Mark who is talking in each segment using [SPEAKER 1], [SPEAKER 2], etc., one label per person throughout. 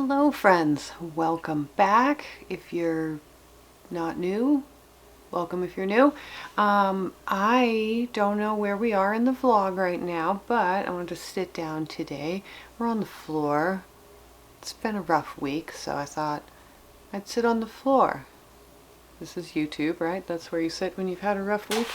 [SPEAKER 1] Hello friends, welcome back. If you're not new, welcome if you're new. I don't know where we are in the vlog right now, but I wanted to sit down today. We're on the floor. It's been a rough week, so I thought I'd sit on the floor. This is YouTube, right? That's where you sit when you've had a rough week.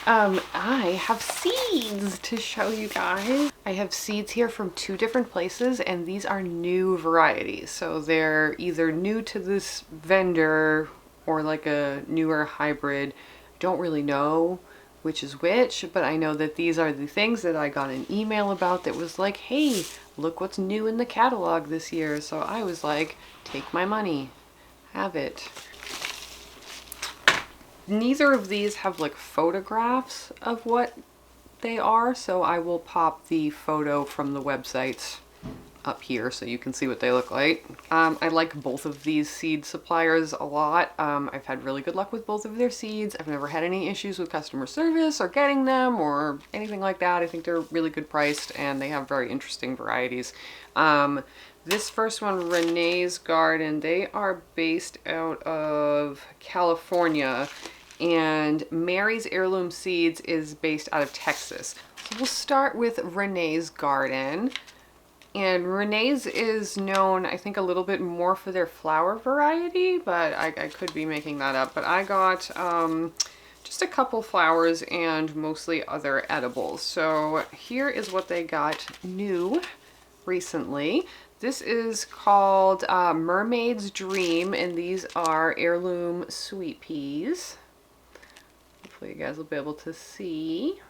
[SPEAKER 1] I have seeds to show you guys. I have seeds here from two different places, and these are new varieties. So they're either new to this vendor or like a newer hybrid. Don't really know which is which, but I know that these are the things that I got an email about that was like, hey, look what's new in the catalog this year. So I was like, take my money, have it. Neither of these have like photographs of what they are, so I will pop the photo from the websites up here so you can see what they look like. I like both of these seed suppliers a lot. I've had really good luck with both of their seeds. I've never had any issues with customer service or getting them or anything like that. I think they're really good priced and they have very interesting varieties. This first one, Renee's Garden, they are based out of California, and Mary's Heirloom Seeds is based out of Texas. So we'll start with Renee's Garden. And Renee's is known, I think, a little bit more for their flower variety, but I could be making that up. But I got just a couple flowers and mostly other edibles. So here is what they got new recently. This is called Mermaid's Dream, and these are heirloom sweet peas. Hopefully you guys will be able to see.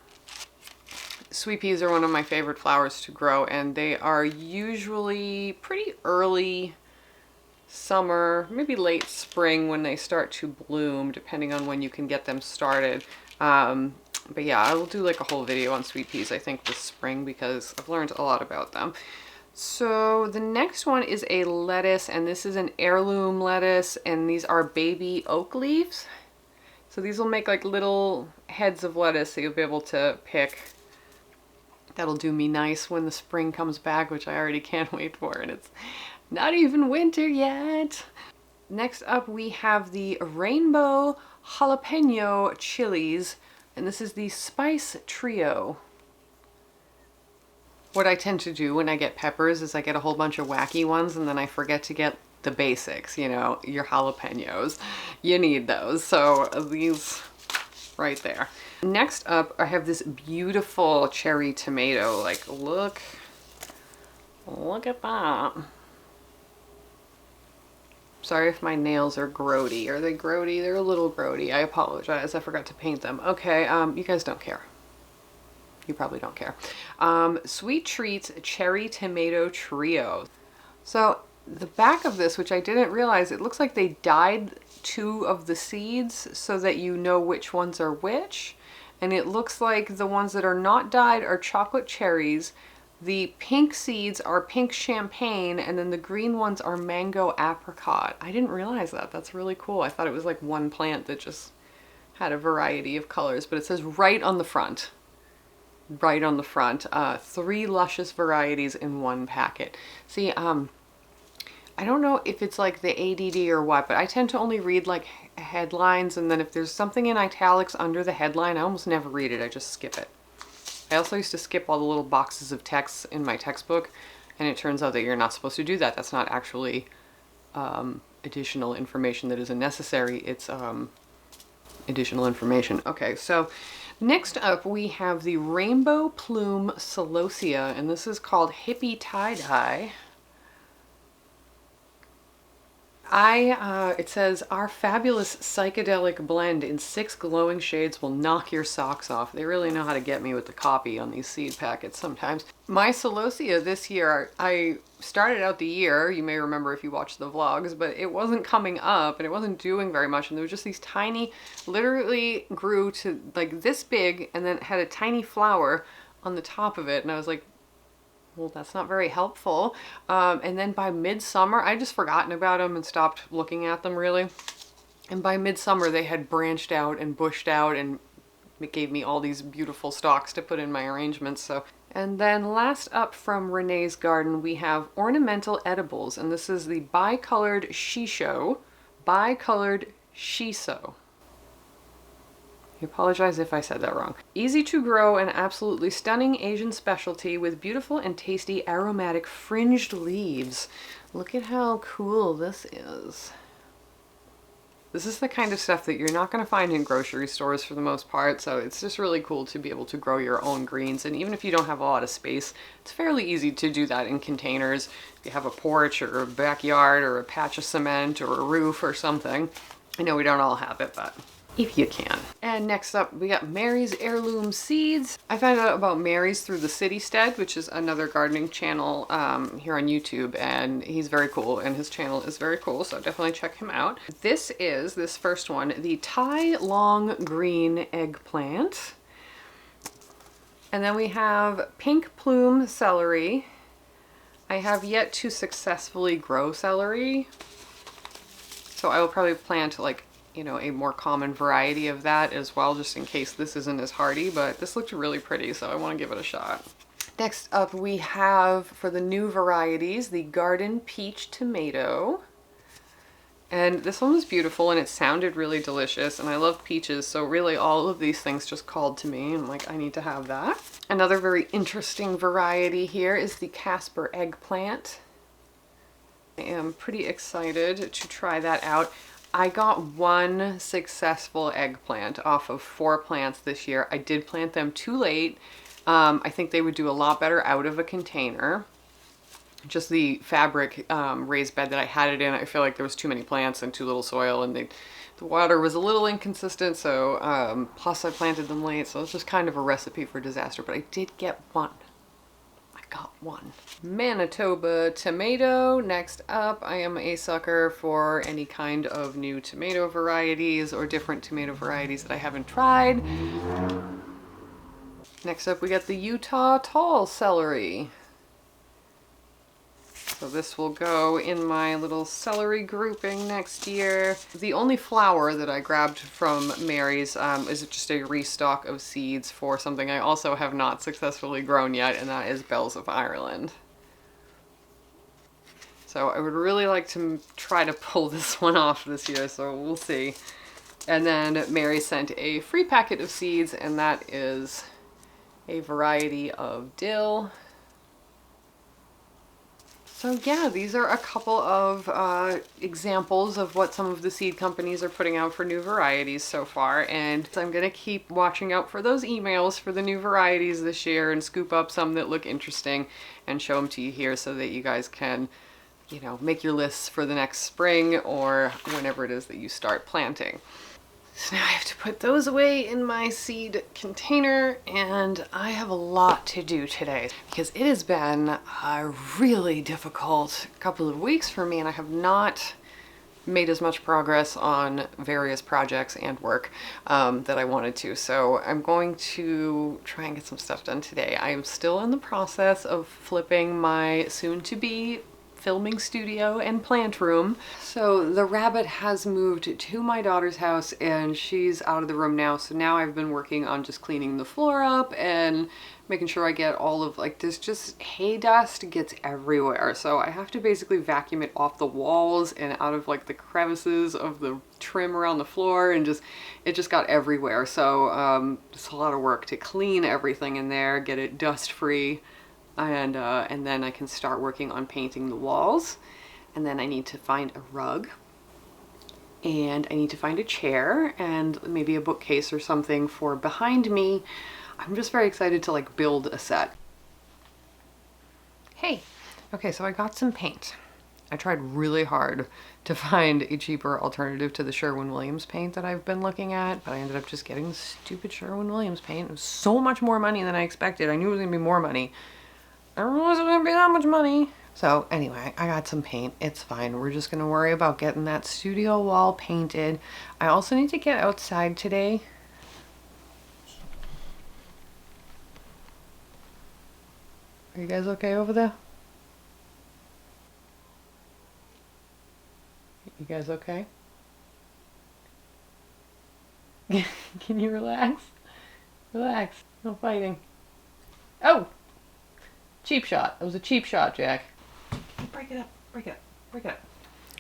[SPEAKER 1] Sweet peas are one of my favorite flowers to grow, and they are usually pretty early summer, maybe late spring when they start to bloom, depending on when you can get them started. But yeah, I will do like a whole video on sweet peas, I think, this spring, because I've learned a lot about them. So the next one is a lettuce, and this is an heirloom lettuce, and these are baby oak leaves. So these will make like little heads of lettuce that you'll be able to pick. That'll do me nice when the spring comes back, which I already can't wait for, and it's not even winter yet. Next up we have the Rainbow Jalapeno chilies, and this is the Spice Trio. What I tend to do when I get peppers is I get a whole bunch of wacky ones, and then I forget to get the basics, you know, your jalapenos. You need those. So these right there. Next up, I have this beautiful cherry tomato. Like, look at that. Sorry if my nails are grody. Are they grody? They're a little grody. I apologize. I forgot to paint them. Okay, you guys don't care. You probably don't care. Sweet Treats Cherry Tomato Trio. So the back of this, which I didn't realize, it looks like they dyed two of the seeds so that you know which ones are which. And it looks like the ones that are not dyed are chocolate cherries. The pink seeds are pink champagne, and then the green ones are mango apricot. I didn't realize that. That's really cool. I thought it was like one plant that just had a variety of colors, but it says right on the front. Right on the front. 3 luscious varieties in one packet. See, I don't know if it's like the ADD or what, but I tend to only read like headlines, and then if there's something in italics under the headline, I almost never read it. I just skip it. I also used to skip all the little boxes of text in my textbook, and it turns out that you're not supposed to do that. That's not actually additional information that isn't necessary. It's additional information. Okay, so next up we have the Rainbow Plume Celosia, and this is called Hippie Tie-Dye. It says, our fabulous psychedelic blend in 6 glowing shades will knock your socks off. They really know how to get me with the copy on these seed packets sometimes. My celosia this year, I started out the year, you may remember if you watched the vlogs, but it wasn't coming up and it wasn't doing very much. And there was just these tiny, literally grew to like this big and then had a tiny flower on the top of it. And I was like, well, that's not very helpful. And then by midsummer, I just forgotten about them and stopped looking at them really. And by midsummer, they had branched out and bushed out, and it gave me all these beautiful stalks to put in my arrangements. So And then last up from Renee's garden, we have Ornamental Edibles, and this is the bicolored shisho, bicolored shiso. I apologize if I said that wrong. Easy to grow and absolutely stunning Asian specialty with beautiful and tasty aromatic fringed leaves. Look at how cool this is. This is the kind of stuff that you're not going to find in grocery stores for the most part, so it's just really cool to be able to grow your own greens. And even if you don't have a lot of space, it's fairly easy to do that in containers. If you have a porch or a backyard or a patch of cement or a roof or something. I know we don't all have it, but if you can. And next up, we got Mary's Heirloom Seeds. I found out about Mary's through the Citystead, which is another gardening channel here on YouTube, and he's very cool, and his channel is very cool, so definitely check him out. This is, this first one, the Thai Long Green Eggplant. And then we have Pink Plume Celery. I have yet to successfully grow celery, so I will probably plant like, you know, a more common variety of that as well, just in case this isn't as hardy, but this looked really pretty, so I want to give it a shot. Next up we have, for the new varieties, the Garden Peach Tomato. And this one was beautiful and it sounded really delicious, and I love peaches, so really all of these things just called to me. I'm like, I need to have that. Another very interesting variety here is the Casper Eggplant. I am pretty excited to try that out. I got one successful eggplant off of 4 plants this year. I did plant them too late. I think they would do a lot better out of a container. Just the fabric raised bed that I had it in, I feel like there was too many plants and too little soil, and the water was a little inconsistent, so plus I planted them late, so it's just kind of a recipe for disaster, but I did get one. Got one. Manitoba tomato. Next up, I am a sucker for any kind of new tomato varieties or different tomato varieties that I haven't tried. Next up, we got the Utah tall celery. So this will go in my little celery grouping next year. The only flower that I grabbed from Mary's is just a restock of seeds for something I also have not successfully grown yet, and that is Bells of Ireland. So I would really like to try to pull this one off this year, so we'll see. And then Mary sent a free packet of seeds, and that is a variety of dill. So yeah, these are a couple of examples of what some of the seed companies are putting out for new varieties so far, and I'm gonna keep watching out for those emails for the new varieties this year and scoop up some that look interesting and show them to you here so that you guys can, you know, make your lists for the next spring or whenever it is that you start planting. So now I have to put those away in my seed container, and I have a lot to do today because it has been a really difficult couple of weeks for me, and I have not made as much progress on various projects and work that I wanted to. So I'm going to try and get some stuff done today. I am still in the process of flipping my soon-to-be filming studio and plant room. So the rabbit has moved to my daughter's house and she's out of the room now. So now I've been working on just cleaning the floor up and making sure I get all of, like, this just hay dust gets everywhere. So I have to basically vacuum it off the walls and out of like the crevices of the trim around the floor, and just, it just got everywhere. So it's a lot of work to clean everything in there, get it dust free. And then I can start working on painting the walls. And then I need to find a rug, and I need to find a chair and maybe a bookcase or something for behind me. I'm just very excited to like build a set. Hey, okay, so I got some paint. I tried really hard to find a cheaper alternative to the Sherwin-Williams paint that I've been looking at, but I ended up just getting the stupid Sherwin-Williams paint. It was so much more money than I expected. I knew it was gonna be more money. I don't know if it was gonna be that much money. So anyway, I got some paint. It's fine. We're just gonna worry about getting that studio wall painted. I also need to get outside today. Are you guys okay over there? You guys okay? Can you relax? Relax. No fighting. Oh! Cheap shot. It was a cheap shot, Jack. Break it up. Break it up. Break it up.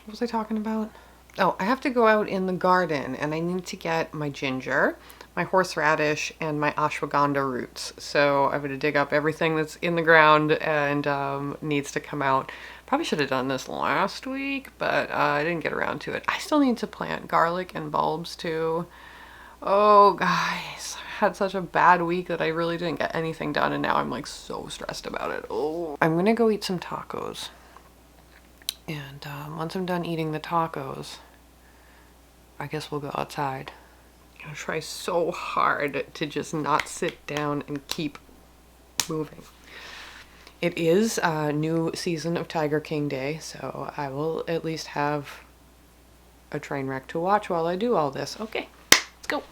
[SPEAKER 1] What was I talking about? Oh, I have to go out in the garden and I need to get my ginger, my horseradish, and my ashwaganda roots. So I'm going to dig up everything that's in the ground and needs to come out. Probably should have done this last week, but I didn't get around to it. I still need to plant garlic and bulbs too. Oh, guys, I had such a bad week that I really didn't get anything done, and now I'm like so stressed about it. Oh, I'm going to go eat some tacos. And once I'm done eating the tacos, I guess we'll go outside. I'm gonna try so hard to just not sit down and keep moving. It is a new season of Tiger King Day, so I will at least have a train wreck to watch while I do all this. Okay, let's go.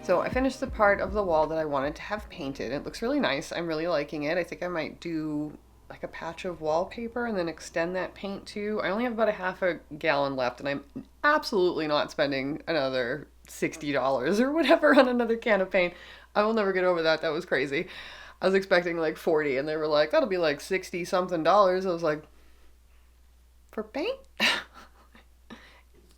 [SPEAKER 1] So I finished the part of the wall that I wanted to have painted. It looks really nice. I'm really liking it. I think I might do like a patch of wallpaper and then extend that paint too. I only have about a half a gallon left and I'm absolutely not spending another $60 or whatever on another can of paint. I will never get over that. That was crazy. I was expecting like 40 and they were like, that'll be like 60 something dollars. I was like, for paint?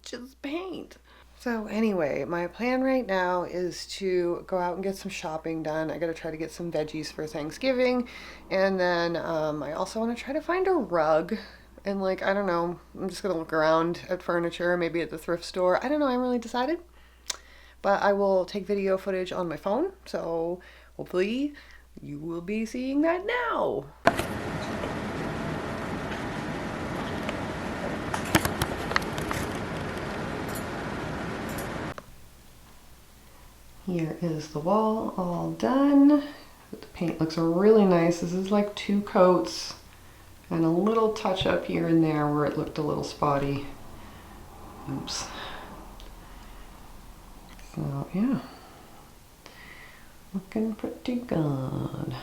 [SPEAKER 1] Just paint. So anyway, my plan right now is to go out and get some shopping done. I gotta try to get some veggies for Thanksgiving. And then I also want to try to find a rug. And like, I don't know, I'm just gonna look around at furniture, maybe at the thrift store. I don't know, I haven't really decided. But I will take video footage on my phone. So hopefully you will be seeing that now. Here is the wall all done. The paint looks really nice. This is like 2 coats and a little touch up here and there where it looked a little spotty. Oops. So yeah, looking pretty good.